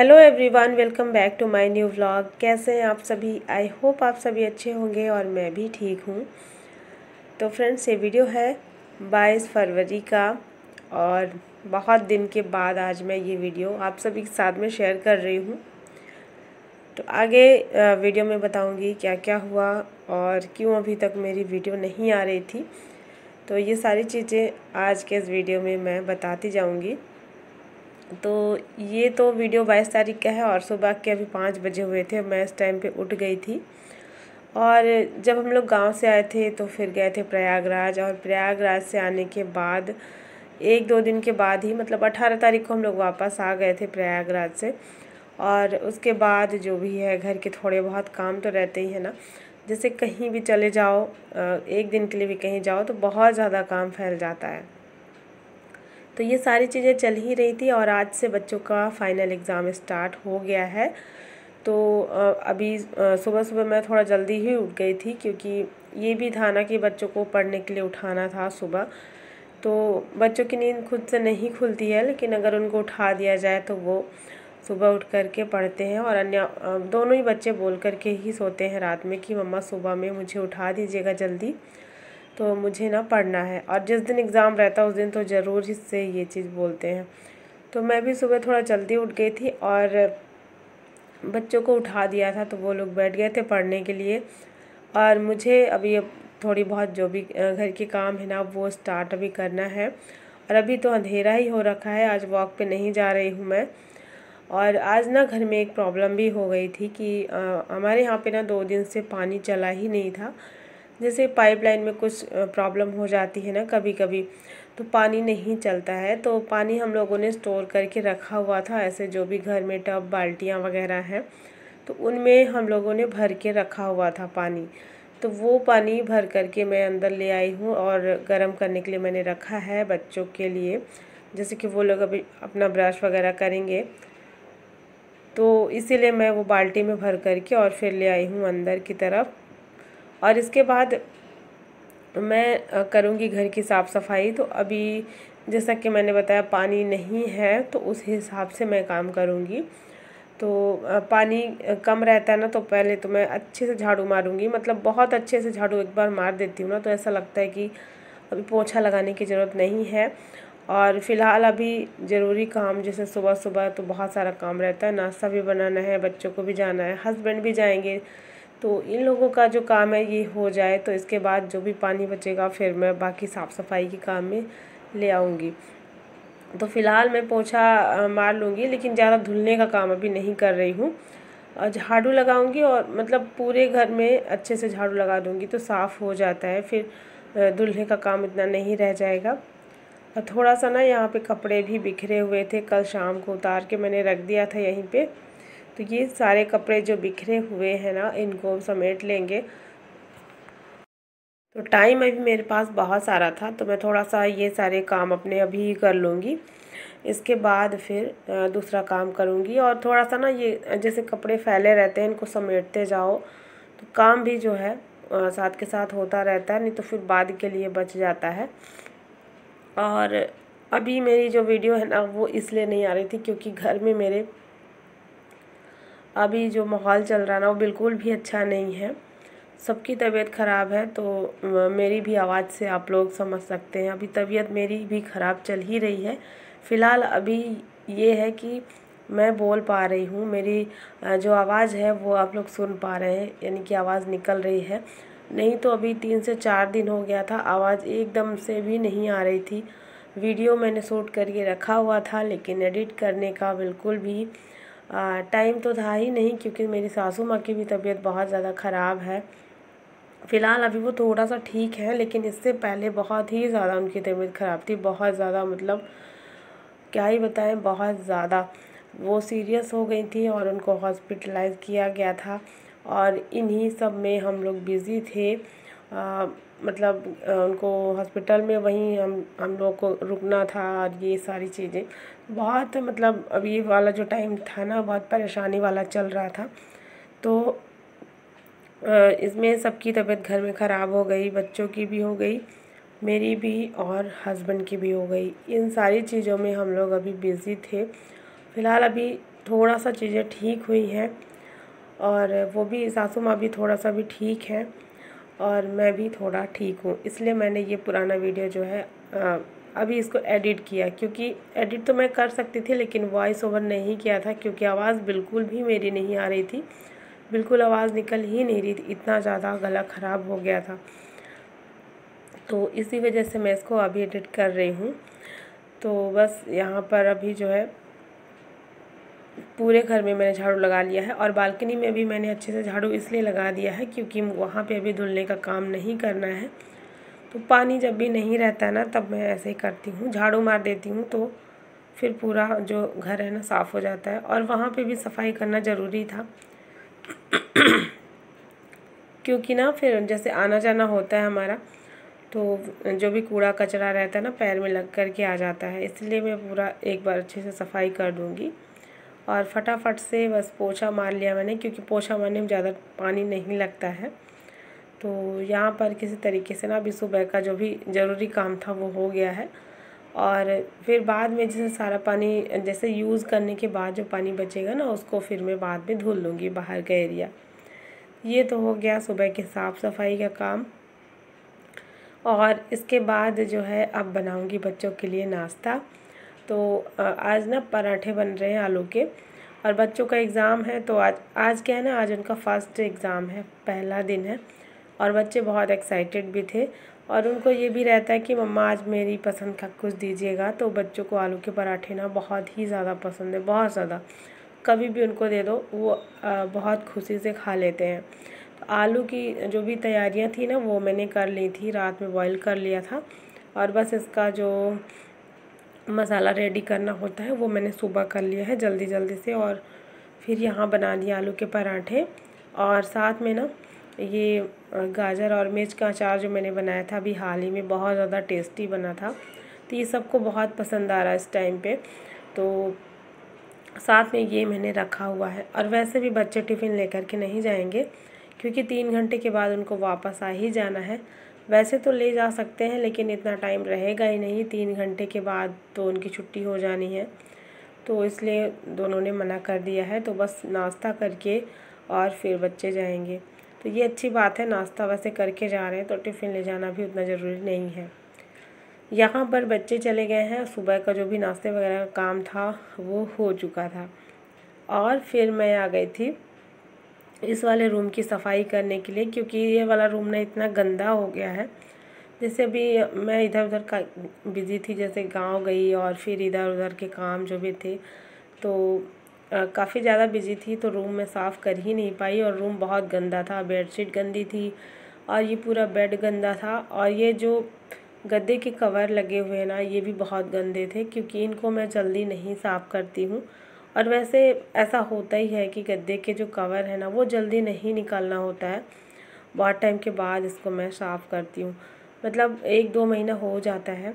Hello everyone, welcome back to my new vlog. कैसे हैं आप सभी? आई होप आप सभी अच्छे होंगे और मैं भी ठीक हूँ। तो फ्रेंड्स, ये वीडियो है 22 फरवरी का और बहुत दिन के बाद आज मैं ये वीडियो आप सभी के साथ में शेयर कर रही हूँ। तो आगे वीडियो में बताऊँगी क्या क्या हुआ और क्यों अभी तक मेरी वीडियो नहीं आ रही थी। तो ये सारी चीज़ें आज के इस वीडियो में मैं बताती जाऊँगी। तो ये तो वीडियो 22 तारीख का है और सुबह के अभी 5 बजे हुए थे। मैं इस टाइम पे उठ गई थी और जब हम लोग गांव से आए थे तो फिर गए थे प्रयागराज, और प्रयागराज से आने के बाद 1-2 दिन के बाद ही मतलब 18 तारीख को हम लोग वापस आ गए थे प्रयागराज से। और उसके बाद जो भी है घर के थोड़े बहुत काम तो रहते ही है ना। जैसे कहीं भी चले जाओ, एक दिन के लिए भी कहीं जाओ तो बहुत ज़्यादा काम फैल जाता है। तो ये सारी चीज़ें चल ही रही थी और आज से बच्चों का फाइनल एग्ज़ाम स्टार्ट हो गया है। तो अभी सुबह सुबह मैं थोड़ा जल्दी ही उठ गई थी, क्योंकि ये भी था ना कि बच्चों को पढ़ने के लिए उठाना था सुबह। तो बच्चों की नींद खुद से नहीं खुलती है, लेकिन अगर उनको उठा दिया जाए तो वो सुबह उठ करके पढ़ते हैं। और अन्य दोनों ही बच्चे बोल करके ही सोते हैं रात में कि मम्मा सुबह में मुझे उठा दीजिएगा जल्दी, तो मुझे ना पढ़ना है। और जिस दिन एग्ज़ाम रहता है उस दिन तो ज़रूर इससे ये चीज़ बोलते हैं। तो मैं भी सुबह थोड़ा जल्दी उठ गई थी और बच्चों को उठा दिया था, तो वो लोग बैठ गए थे पढ़ने के लिए। और मुझे अभी अब थोड़ी बहुत जो भी घर के काम है ना वो स्टार्ट अभी करना है। और अभी तो अंधेरा ही हो रखा है, आज वॉक पे नहीं जा रही हूँ मैं। और आज ना घर में एक प्रॉब्लम भी हो गई थी कि हमारे यहाँ पे ना 2 दिन से पानी चला ही नहीं था। जैसे पाइपलाइन में कुछ प्रॉब्लम हो जाती है ना कभी कभी, तो पानी नहीं चलता है। तो पानी हम लोगों ने स्टोर करके रखा हुआ था, ऐसे जो भी घर में टब बाल्टियाँ वगैरह हैं तो उनमें हम लोगों ने भर के रखा हुआ था पानी। तो वो पानी भर करके मैं अंदर ले आई हूँ और गर्म करने के लिए मैंने रखा है बच्चों के लिए। जैसे कि वो लोग अभी अपना ब्रश वगैरह करेंगे, तो इसीलिए मैं वो बाल्टी में भर करके और फिर ले आई हूँ अंदर की तरफ। और इसके बाद मैं करूँगी घर की साफ़ सफाई। तो अभी जैसा कि मैंने बताया पानी नहीं है, तो उस हिसाब से मैं काम करूँगी। तो पानी कम रहता है ना, तो पहले तो मैं अच्छे से झाड़ू मारूँगी, मतलब बहुत अच्छे से झाड़ू एक बार मार देती हूँ ना तो ऐसा लगता है कि अभी पोछा लगाने की ज़रूरत नहीं है। और फ़िलहाल अभी ज़रूरी काम जैसे सुबह सुबह तो बहुत सारा काम रहता है, नाश्ता भी बनाना है, बच्चों को भी जाना है, हस्बैंड भी जाएंगे। तो इन लोगों का जो काम है ये हो जाए तो इसके बाद जो भी पानी बचेगा फिर मैं बाकी साफ़ सफाई के काम में ले आऊँगी। तो फ़िलहाल मैं पोछा मार लूँगी, लेकिन ज़्यादा धुलने का काम अभी नहीं कर रही हूँ। और झाड़ू लगाऊँगी और मतलब पूरे घर में अच्छे से झाड़ू लगा दूँगी तो साफ़ हो जाता है, फिर धुलने का काम इतना नहीं रह जाएगा। और थोड़ा सा ना यहाँ पे कपड़े भी बिखरे हुए थे, कल शाम को उतार के मैंने रख दिया था यहीं पे। तो ये सारे कपड़े जो बिखरे हुए हैं ना इनको समेट लेंगे। तो टाइम अभी मेरे पास बहुत सारा था, तो मैं थोड़ा सा ये सारे काम अपने अभी ही कर लूँगी। इसके बाद फिर दूसरा काम करूँगी। और थोड़ा सा ना ये जैसे कपड़े फैले रहते हैं इनको समेटते जाओ तो काम भी जो है साथ के साथ होता रहता है, नहीं तो फिर बाद के लिए बच जाता है। और अभी मेरी जो वीडियो है ना वो इसलिए नहीं आ रही थी क्योंकि घर में मेरे अभी जो माहौल चल रहा है ना वो बिल्कुल भी अच्छा नहीं है। सबकी तबीयत ख़राब है, तो मेरी भी आवाज़ से आप लोग समझ सकते हैं अभी तबीयत मेरी भी ख़राब चल ही रही है। फ़िलहाल अभी ये है कि मैं बोल पा रही हूँ, मेरी जो आवाज़ है वो आप लोग सुन पा रहे हैं, यानी कि आवाज़ निकल रही है। नहीं तो अभी 3 से 4 दिन हो गया था, आवाज़ एकदम से भी नहीं आ रही थी। वीडियो मैंने शूट करके रखा हुआ था, लेकिन एडिट करने का बिल्कुल भी टाइम तो था ही नहीं, क्योंकि मेरी सासू माँ की भी तबीयत बहुत ज़्यादा ख़राब है। फ़िलहाल अभी वो थोड़ा सा ठीक है, लेकिन इससे पहले बहुत ही ज़्यादा उनकी तबीयत ख़राब थी, बहुत ज़्यादा, मतलब क्या ही बताएं, बहुत ज़्यादा वो सीरियस हो गई थी और उनको हॉस्पिटलाइज़ किया गया था। और इन्हीं सब में हम लोग बिज़ी थे। मतलब उनको हॉस्पिटल में वहीं हम लोग को रुकना था और ये सारी चीज़ें बहुत, मतलब अभी वाला जो टाइम था ना बहुत परेशानी वाला चल रहा था। तो इसमें सबकी तबीयत घर में ख़राब हो गई, बच्चों की भी हो गई, मेरी भी और हस्बैंड की भी हो गई। इन सारी चीज़ों में हम लोग अभी बिज़ी थे। फ़िलहाल अभी थोड़ा सा चीज़ें ठीक हुई हैं और वो भी सासू माँ भी थोड़ा सा भी ठीक है और मैं भी थोड़ा ठीक हूँ। इसलिए मैंने ये पुराना वीडियो जो है अभी इसको एडिट किया, क्योंकि एडिट तो मैं कर सकती थी लेकिन वॉइस ओवर नहीं किया था क्योंकि आवाज़ बिल्कुल भी मेरी नहीं आ रही थी, बिल्कुल आवाज़ निकल ही नहीं रही थी, इतना ज़्यादा गला ख़राब हो गया था। तो इसी वजह से मैं इसको अभी एडिट कर रही हूँ। तो बस यहाँ पर अभी जो है पूरे घर में मैंने झाड़ू लगा लिया है और बालकनी में भी मैंने अच्छे से झाड़ू इसलिए लगा दिया है क्योंकि वहाँ पे अभी धुलने का काम नहीं करना है। तो पानी जब भी नहीं रहता है ना तब मैं ऐसे ही करती हूँ, झाड़ू मार देती हूँ तो फिर पूरा जो घर है ना साफ़ हो जाता है। और वहाँ पे भी सफाई करना ज़रूरी था क्योंकि ना फिर जैसे आना जाना होता है हमारा तो जो भी कूड़ा कचरा रहता है ना पैर में लग कर के आ जाता है, इसलिए मैं पूरा एक बार अच्छे से सफाई कर दूँगी। और फटाफट से बस पोछा मार लिया मैंने क्योंकि पोछा मारने में ज़्यादा पानी नहीं लगता है। तो यहाँ पर किसी तरीके से ना अभी सुबह का जो भी ज़रूरी काम था वो हो गया है। और फिर बाद में जैसे सारा पानी जैसे यूज़ करने के बाद जो पानी बचेगा ना उसको फिर मैं बाद में धुल लूँगी बाहर का एरिया। ये तो हो गया सुबह के साफ़ सफाई का काम। और इसके बाद जो है अब बनाऊँगी बच्चों के लिए नाश्ता। तो आज ना पराठे बन रहे हैं आलू के और बच्चों का एग्ज़ाम है तो आज क्या है ना, आज उनका फर्स्ट एग्ज़ाम है, पहला दिन है और बच्चे बहुत एक्साइटेड भी थे और उनको ये भी रहता है कि मम्मा आज मेरी पसंद का कुछ दीजिएगा। तो बच्चों को आलू के पराठे ना बहुत ही ज़्यादा पसंद है, बहुत ज़्यादा, कभी भी उनको दे दो वो बहुत खुशी से खा लेते हैं। तो आलू की जो भी तैयारियां थी ना वो मैंने कर ली थी, रात में बॉईल कर लिया था और बस इसका जो मसाला रेडी करना होता है वो मैंने सुबह कर लिया है जल्दी जल्दी से। और फिर यहाँ बना दिया आलू के पराठे और साथ में ना ये गाजर और मिर्च का अचार जो मैंने बनाया था अभी हाल ही में, बहुत ज़्यादा टेस्टी बना था। तो ये सबको बहुत पसंद आ रहा है इस टाइम पे, तो साथ में ये मैंने रखा हुआ है। और वैसे भी बच्चे टिफ़िन लेकर के नहीं जाएंगे क्योंकि 3 घंटे के बाद उनको वापस आ ही जाना है। वैसे तो ले जा सकते हैं लेकिन इतना टाइम रहेगा ही नहीं, 3 घंटे के बाद तो उनकी छुट्टी हो जानी है, तो इसलिए दोनों ने मना कर दिया है। तो बस नाश्ता करके और फिर बच्चे जाएंगे, तो ये अच्छी बात है, नाश्ता वैसे करके जा रहे हैं तो टिफ़िन ले जाना भी उतना ज़रूरी नहीं है। यहाँ पर बच्चे चले गए हैं, सुबह का जो भी नाश्ते वगैरह का काम था वो हो चुका था और फिर मैं आ गई थी इस वाले रूम की सफाई करने के लिए क्योंकि ये वाला रूम ना इतना गंदा हो गया है। जैसे अभी मैं इधर उधर का बिज़ी थी, जैसे गांव गई और फिर इधर उधर के काम जो भी थे तो काफ़ी ज़्यादा बिज़ी थी तो रूम में साफ़ कर ही नहीं पाई और रूम बहुत गंदा था, बेडशीट गंदी थी और ये पूरा बेड गंदा था और ये जो गद्दे के कवर लगे हुए हैं ना ये भी बहुत गंदे थे क्योंकि इनको मैं जल्दी नहीं साफ़ करती हूँ। और वैसे ऐसा होता ही है कि गद्दे के जो कवर है ना वो जल्दी नहीं निकालना होता है, बहुत टाइम के बाद इसको मैं साफ़ करती हूँ, मतलब 1-2 महीना हो जाता है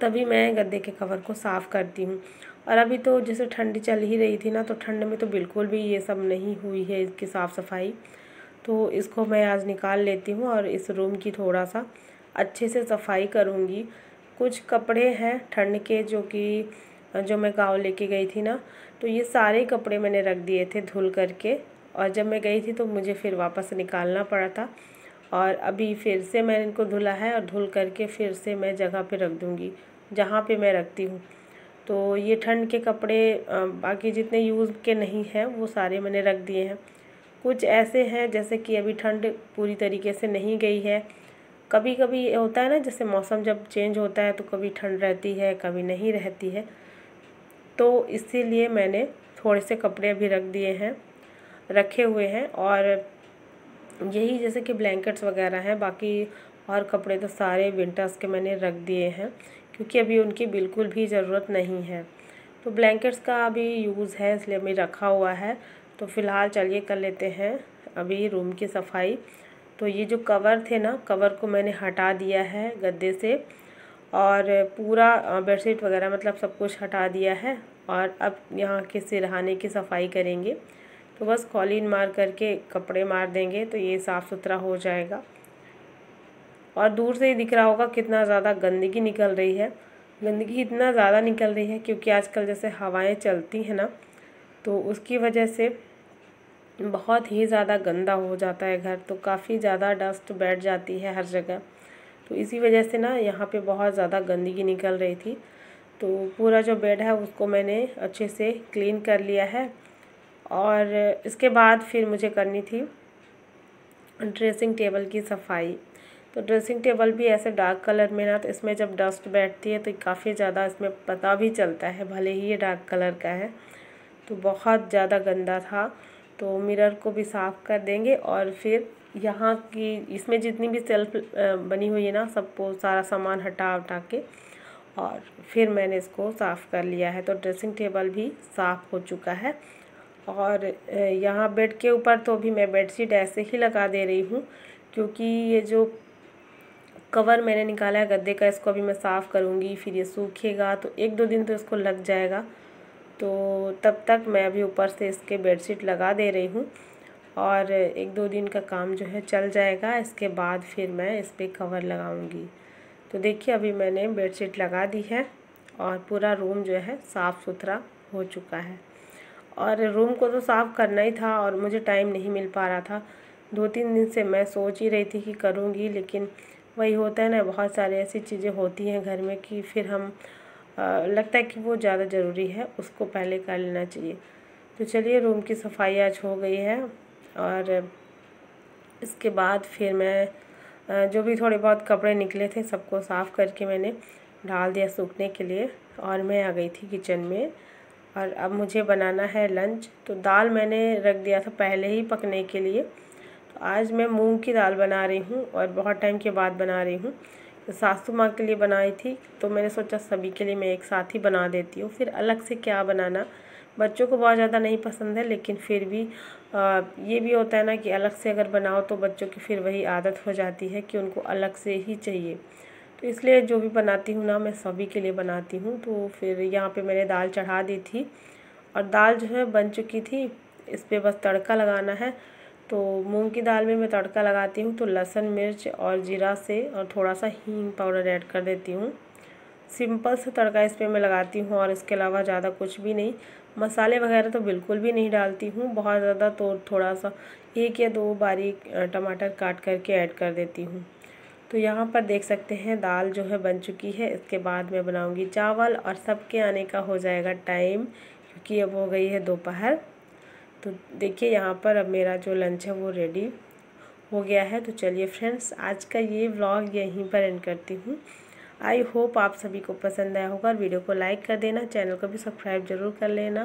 तभी मैं गद्दे के कवर को साफ़ करती हूँ। और अभी तो जैसे ठंडी चल ही रही थी ना तो ठंड में तो बिल्कुल भी ये सब नहीं हुई है इसकी साफ़ सफाई, तो इसको मैं आज निकाल लेती हूँ और इस रूम की थोड़ा सा अच्छे से सफाई करूँगी। कुछ कपड़े हैं ठंड के जो मैं गाँव लेके गई थी ना, तो ये सारे कपड़े मैंने रख दिए थे धुल करके और जब मैं गई थी तो मुझे फिर वापस निकालना पड़ा था और अभी फिर से मैंने इनको धुला है और धुल करके फिर से मैं जगह पे रख दूँगी जहाँ पे मैं रखती हूँ। तो ये ठंड के कपड़े बाकी जितने यूज़ के नहीं हैं वो सारे मैंने रख दिए हैं। कुछ ऐसे हैं जैसे कि अभी ठंड पूरी तरीके से नहीं गई है, कभी कभी होता है ना जैसे मौसम जब चेंज होता है तो कभी ठंड रहती है कभी नहीं रहती है, तो इसीलिए मैंने थोड़े से कपड़े अभी रखे हुए हैं और यही जैसे कि ब्लैंकेट्स वगैरह हैं, बाकी और कपड़े तो सारे विंटर्स के मैंने रख दिए हैं क्योंकि अभी उनकी बिल्कुल भी ज़रूरत नहीं है। तो ब्लैंकेट्स का अभी यूज़ है इसलिए अभी रखा हुआ है। तो फ़िलहाल चलिए कर लेते हैं अभी रूम की सफाई। तो ये जो कवर थे ना, कवर को मैंने हटा दिया है गद्दे से और पूरा बेडशीट वगैरह मतलब सब कुछ हटा दिया है और अब यहाँ के सिरहाने की सफाई करेंगे। तो बस कॉलीन मार करके कपड़े मार देंगे तो ये साफ़ सुथरा हो जाएगा। और दूर से ही दिख रहा होगा कितना ज़्यादा गंदगी निकल रही है, गंदगी इतना ज़्यादा निकल रही है क्योंकि आजकल जैसे हवाएं चलती हैं ना तो उसकी वजह से बहुत ही ज़्यादा गंदा हो जाता है घर, तो काफ़ी ज़्यादा डस्ट बैठ जाती है हर जगह। तो इसी वजह से ना यहाँ पे बहुत ज़्यादा गंदगी निकल रही थी। तो पूरा जो बेड है उसको मैंने अच्छे से क्लीन कर लिया है। और इसके बाद फिर मुझे करनी थी ड्रेसिंग टेबल की सफाई। तो ड्रेसिंग टेबल भी ऐसे डार्क कलर में ना, तो इसमें जब डस्ट बैठती है तो काफ़ी ज़्यादा इसमें पता भी चलता है, भले ही ये डार्क कलर का है। तो बहुत ज़्यादा गंदा था। तो मिरर को भी साफ़ कर देंगे और फिर यहाँ की इसमें जितनी भी सेल्फ बनी हुई है ना, सबको सारा सामान हटा उठा के और फिर मैंने इसको साफ़ कर लिया है। तो ड्रेसिंग टेबल भी साफ़ हो चुका है। और यहाँ बेड के ऊपर तो अभी मैं बेडशीट ऐसे ही लगा दे रही हूँ, क्योंकि ये जो कवर मैंने निकाला है गद्दे का, इसको अभी मैं साफ़ करूँगी, फिर ये सूखेगा तो 1-2 दिन तो इसको लग जाएगा। तो तब तक मैं अभी ऊपर से इसके बेडशीट लगा दे रही हूँ और 1-2 दिन का काम जो है चल जाएगा। इसके बाद फिर मैं इस पर कवर लगाऊँगी। तो देखिए अभी मैंने बेडशीट लगा दी है और पूरा रूम जो है साफ़ सुथरा हो चुका है। और रूम को तो साफ़ करना ही था और मुझे टाइम नहीं मिल पा रहा था। 2-3 दिन से मैं सोच ही रही थी कि करूँगी, लेकिन वही होता है ना, बहुत सारी ऐसी चीज़ें होती हैं घर में कि फिर हम लगता है कि वो ज़्यादा ज़रूरी है, उसको पहले कर लेना चाहिए। तो चलिए रूम की सफाई आज हो गई है और इसके बाद फिर मैं जो भी थोड़े बहुत कपड़े निकले थे सबको साफ़ करके मैंने डाल दिया सूखने के लिए और मैं आ गई थी किचन में। और अब मुझे बनाना है लंच। तो दाल मैंने रख दिया था पहले ही पकने के लिए। तो आज मैं मूंग की दाल बना रही हूँ और बहुत टाइम के बाद बना रही हूँ। तो सासू माँ के लिए बनाई थी, तो मैंने सोचा सभी के लिए मैं एक साथ ही बना देती हूँ, फिर अलग से क्या बनाना। बच्चों को बहुत ज़्यादा नहीं पसंद है, लेकिन फिर भी ये भी होता है ना कि अलग से अगर बनाओ तो बच्चों की फिर वही आदत हो जाती है कि उनको अलग से ही चाहिए। तो इसलिए जो भी बनाती हूँ ना, मैं सभी के लिए बनाती हूँ। तो फिर यहाँ पे मैंने दाल चढ़ा दी थी और दाल जो है बन चुकी थी। इस पर बस तड़का लगाना है। तो मूंग की दाल में मैं तड़का लगाती हूँ तो लहसुन मिर्च और जीरा से और थोड़ा सा हींग पाउडर ऐड कर देती हूँ। सिंपल सा तड़का इस पर मैं लगाती हूँ और इसके अलावा ज़्यादा कुछ भी नहीं। मसाले वगैरह तो बिल्कुल भी नहीं डालती हूँ बहुत ज़्यादा, तो थोड़ा सा 1 या 2 बारीक टमाटर काट करके ऐड कर देती हूँ। तो यहाँ पर देख सकते हैं दाल जो है बन चुकी है। इसके बाद मैं बनाऊँगी चावल और सबके आने का हो जाएगा टाइम, क्योंकि अब हो गई है दोपहर। तो देखिए यहाँ पर अब मेरा जो लंच है वो रेडी हो गया है। तो चलिए फ्रेंड्स, आज का ये व्लॉग यहीं पर एंड करती हूँ। आई होप आप सभी को पसंद आया होगा और वीडियो को लाइक कर देना, चैनल को भी सब्सक्राइब ज़रूर कर लेना।